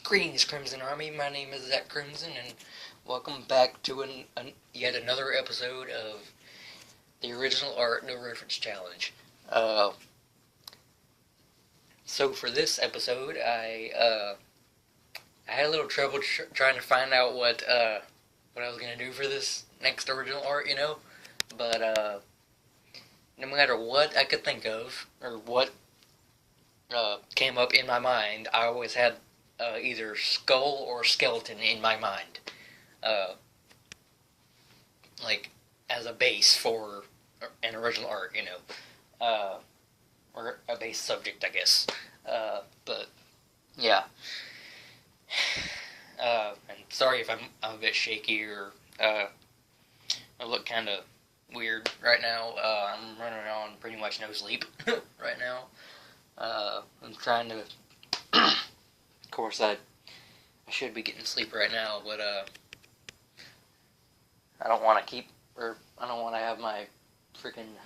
Greetings, Crimson Army. My name is Zach Crimson, and welcome back to yet another episode of the Original Art No Reference Challenge. So for this episode, I had a little trouble trying to find out what I was gonna do for this next original art, But no matter what I could think of or what came up in my mind, I always had either skull or skeleton in my mind, like as a base for an original art, or a base subject, I guess. But yeah, and sorry if I'm a bit shaky or I look kind of weird right now. I'm running on pretty much no sleep right now. I'm trying to. Of course, I should be getting sleep right now, but I don't want to have my freaking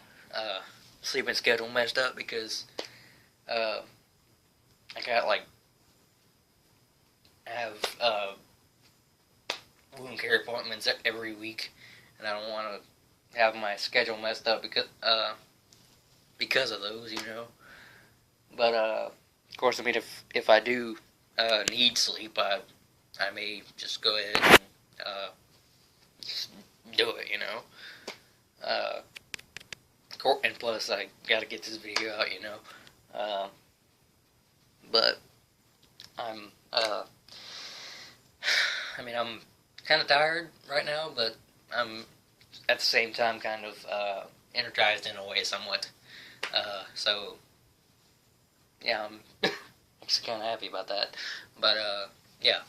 sleeping schedule messed up because I have wound care appointments every week, and I don't want to have my schedule messed up because of those, But of course, I mean, if I do need sleep, I may just go ahead and just do it, and plus, I gotta get this video out, But I'm I'm kind of tired right now, but I'm at the same time kind of energized in a way somewhat. So yeah, I'm just kind of happy about that. But yeah.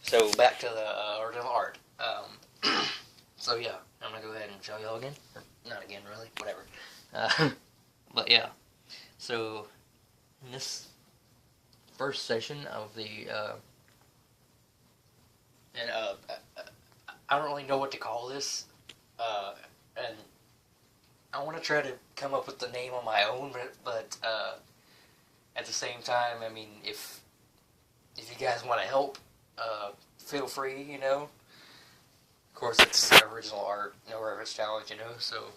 So back to the original art. So yeah, I'm gonna go ahead and show y'all again. Or not again, really. Whatever. But yeah. So in this first session of the I don't really know what to call this, and I want to try to come up with the name on my own, but at the same time, I mean, if you guys want to help, feel free, Of course, it's original art, no reference challenge, So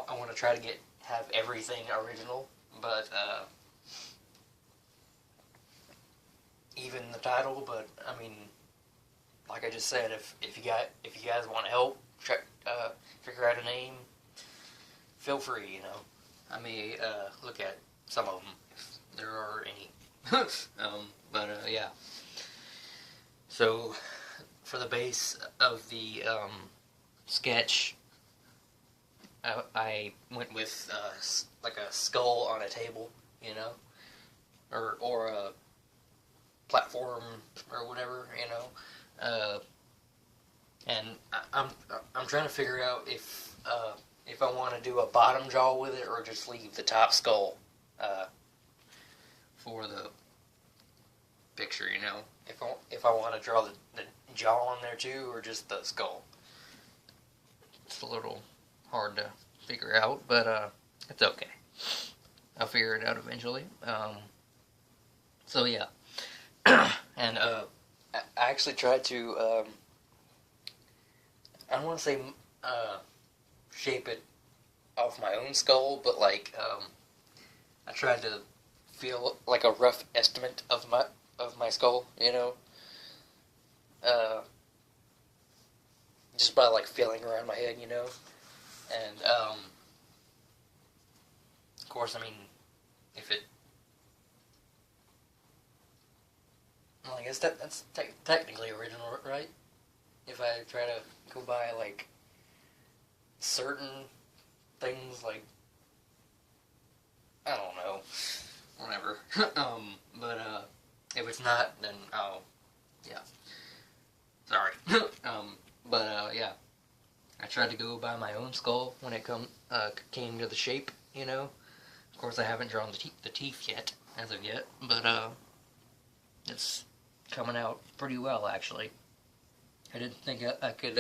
I want to try to have everything original, but even the title. But I mean, like I just said, if you guys want to help, try, figure out a name, feel free, I may look at some of them if there are any. But yeah. So for the base of the sketch, I went with like a skull on a table, or a platform or whatever, and I'm trying to figure out if I want to do a bottom jaw with it or just leave the top skull for the picture, if I want to draw the jaw on there too, or just the skull. It's a little hard to figure out, but it's okay. I'll figure it out eventually. So yeah, and I actually tried to I don't want to say shape it off my own skull, but like I tried to feel like a rough estimate of my skull, just by like feeling around my head, and of course, I mean, if it, well, I guess that's technically original, right? If I try to go by like certain things, like I don't know, whatever. But if it's not, then yeah. Sorry. But yeah, I tried to go by my own skull when it came to the shape, Of course, I haven't drawn the teeth yet, as of yet, but it's coming out pretty well, actually. I didn't think I could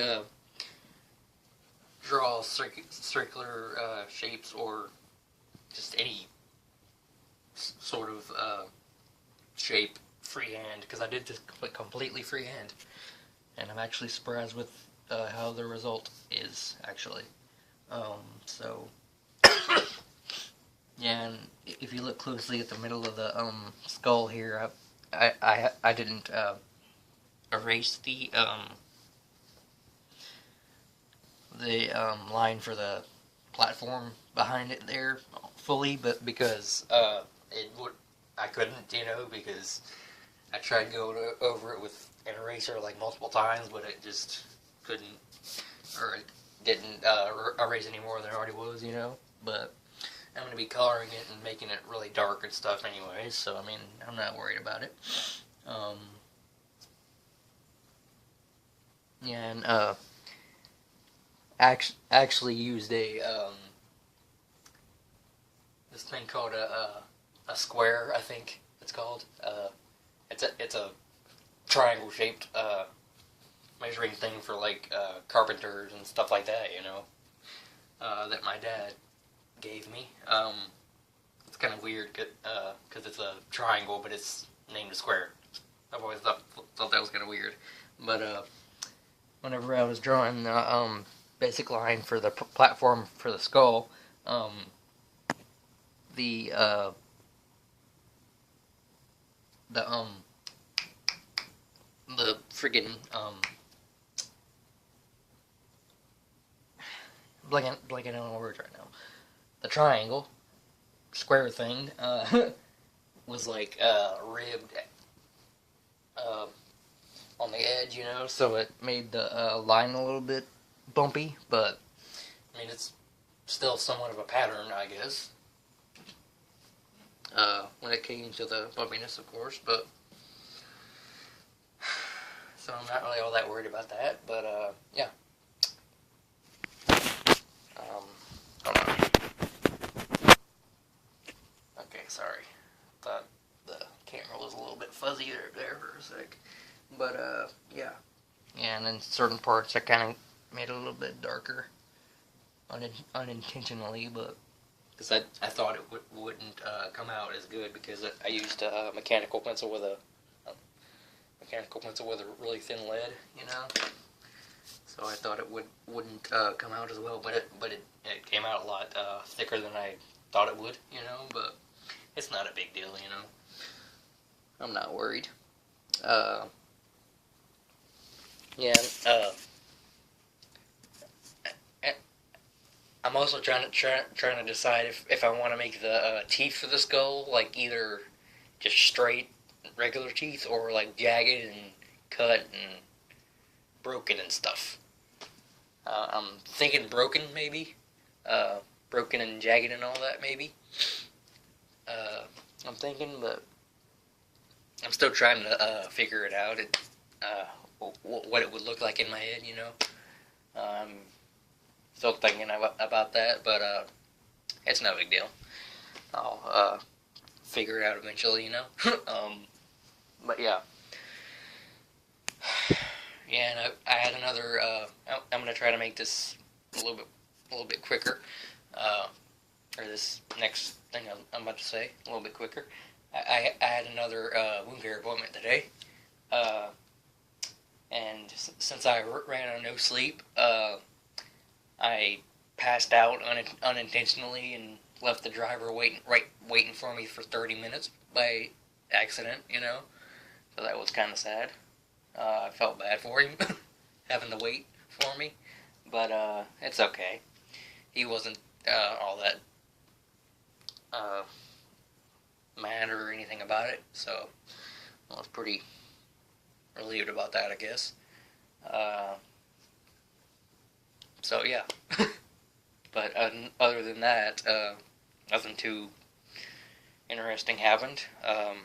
draw circular shapes or just any sort of shape freehand, because I did this completely freehand, and I'm actually surprised with how the result is, actually. So, yeah, and if you look closely at the middle of the skull here, I didn't erase the line for the platform behind it there fully, but because I couldn't, because I tried going over it with an eraser like multiple times, but it just couldn't, or it didn't erase any more than it already was, But I'm going to be coloring it and making it really dark and stuff anyway, so I mean, I'm not worried about it. Yeah, and actually used this thing called a square, I think it's called. It's a triangle shaped measuring thing for like carpenters and stuff like that, that my dad gave me. It's kind of weird because it's a triangle, but it's named a square. I've always thought that was kind of weird, but whenever I was drawing the basic line for the platform for the skull, the friggin' blanking on words right now. The triangle square thing was like ribbed on the edge, so it made the line a little bit bumpy, but I mean it's still somewhat of a pattern, I guess. When it came to the bumpiness, of course, but so I'm not really all that worried about that, but yeah. Hold on. Okay, sorry. Thought the camera was a little bit fuzzy there for a sec, but yeah. Yeah, and then certain parts I kind of made it a little bit darker, unintentionally, but because I thought it wouldn't come out as good because I used a mechanical pencil with a really thin lead, So I thought it wouldn't come out as well, but it came out a lot thicker than I thought it would, But it's not a big deal, I'm not worried. Yeah. I'm also trying to decide if I want to make the teeth for the skull like either just straight regular teeth or like jagged and cut and broken and stuff. I'm thinking broken maybe, broken and jagged and all that maybe. I'm thinking, but I'm still trying to figure it out. What it would look like in my head, Still thinking about that, but it's no big deal. I'll figure it out eventually, But yeah. Yeah, and I had another. I'm gonna try to make this a little bit quicker, or this next thing I'm about to say a little bit quicker. I had another wound care appointment today, and since I ran on no sleep, I passed out unintentionally and left the driver waiting for me for 30 minutes by accident, So that was kind of sad. I felt bad for him having to wait for me, but it's okay. He wasn't all that mad or anything about it, so I was pretty relieved about that, I guess. So yeah, but other than that, nothing too interesting happened. Of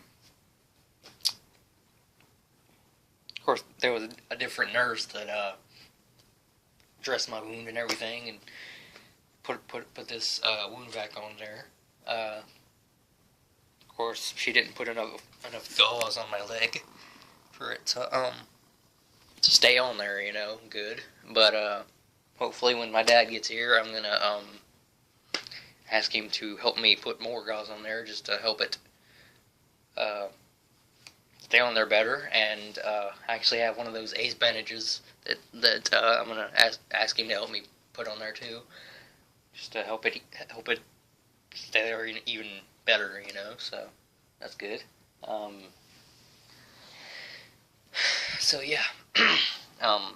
course, there was a different nurse that dressed my wound and everything, and put this wound vac on there. Of course, she didn't put enough gauze on my leg for it to stay on there, good. But hopefully, when my dad gets here, I'm gonna ask him to help me put more gauze on there just to help it feeling they're better, and I actually have one of those ace bandages that I'm gonna ask him to help me put on there too, just to help it stay there even better, you know. So that's good. Um, so yeah, um,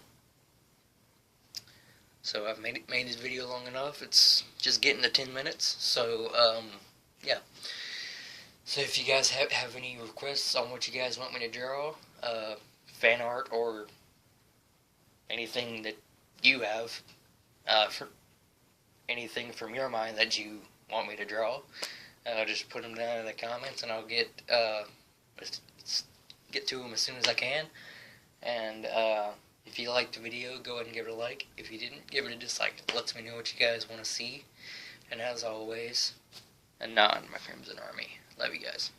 so I've made this video long enough. It's just getting to 10 minutes. So yeah. So if you guys have any requests on what you guys want me to draw, fan art or anything that you have, for anything from your mind that you want me to draw, just put them down in the comments, and I'll get to them as soon as I can. And if you liked the video, go ahead and give it a like. If you didn't, give it a dislike. It lets me know what you guys want to see. And as always, anon, my Crimson Army. Love you guys.